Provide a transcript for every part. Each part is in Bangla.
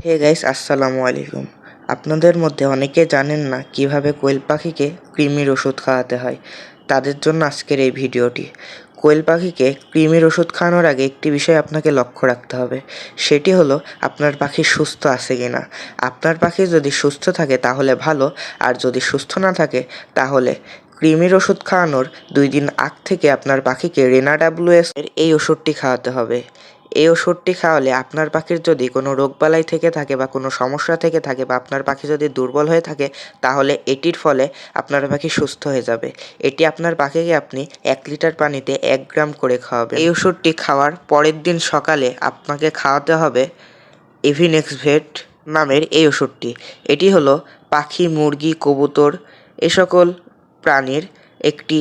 হে গাইস, আসসালামু আলাইকুম। আপনাদের মধ্যে অনেকে জানেন না কিভাবে কোয়েল পাখিকে কৃমির ওষুধ খাওয়াতে হয়। তাদের জন্য আজকের এই ভিডিওটি। কোয়েল পাখিকে কৃমির ওষুধ খাওয়ানোর আগে একটি বিষয় আপনাকে লক্ষ্য রাখতে হবে। সেটি হলো আপনার পাখি সুস্থ আছে কিনা। আপনার পাখি যদি সুস্থ থাকে তাহলে ভালো, আর যদি সুস্থ না থাকে তাহলে কৃমির ওষুধ খাওয়ানোর 2 দিন আগ থেকে আপনার পাখিকে রেনাডাব্লুএস এর এই ওষুধটি খাওয়াতে হবে। এই ওষুধটি খাওয়ালে আপনার পাখির যদি কোনো রোগবালাই থেকে থাকে বা কোনো সমস্যা থেকে থাকে বা আপনার পাখি যদি দুর্বল হয়ে থাকে, তাহলে এটির ফলে আপনার পাখি সুস্থ হয়ে যাবে। এটি আপনার পাখিকে আপনি 1 লিটার পানিতে 1 গ্রাম করে খাওয়াবেন। এই ওষুধটি খাওয়ার পরের দিন সকালে আপনাকে খাওয়াতে হবে এভিনেক্স ভেট নামের এই ওষুধটি। এটি হলো পাখি, মুরগি, কবুতর এ সকল প্রাণীর একটি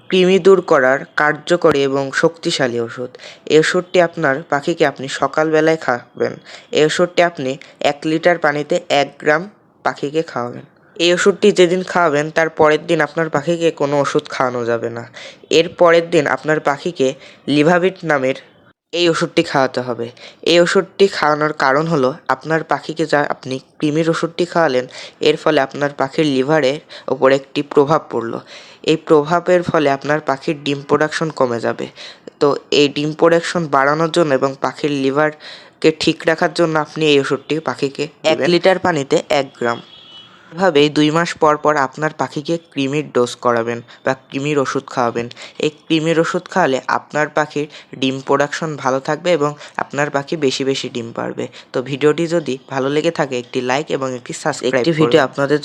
কৃমি দূর করার কার্যকরী এবং শক্তিশালী ওষুধ। এই ওষুধটি আপনার পাখিকে আপনি সকালবেলায় খাওয়াবেন। এই ওষুধটি আপনি 1 লিটার পানিতে 1 গ্রাম পাখিকে খাওয়াবেন। এই ওষুধটি যেদিন খাওয়াবেন তার পরের দিন আপনার পাখিকে কোনো ওষুধ খাওয়ানো যাবে না। এর পরের দিন আপনার পাখিকে লিভাভিট নামের এই ওষুধটি খাওয়াতে হবে। এই ওষুধটি খাওয়ানোর কারণ হলো আপনার পাখিকে যা আপনি কৃমির ওষুধটি খাওয়ালেন, এর ফলে আপনার পাখির লিভারের ওপর একটি প্রভাব পড়লো। এই প্রভাবের ফলে আপনার পাখির ডিম প্রোডাকশন কমে যাবে। তো এই ডিম প্রোডাকশন বাড়ানোর জন্য এবং পাখির লিভারকে ঠিক রাখার জন্য আপনি এই ওষুধটি পাখিকে 1 লিটার পানিতে 1 গ্রাম। এভাবেই 2 মাস পর পর আপনার পাখিকে কৃমির ডোজ করাবেন বা কৃমির ওষুধ খাওয়াবেন। এই কৃমির ওষুধ খাওয়ালে আপনার পাখির ডিম প্রোডাকশন ভালো থাকবে এবং আপনার পাখি বেশি বেশি ডিম পারবে। তো ভিডিওটি যদি ভালো লেগে থাকে একটি লাইক এবং একটি সাবস্ক্রাইব করবেন। একটি ভিডিও আপনাদের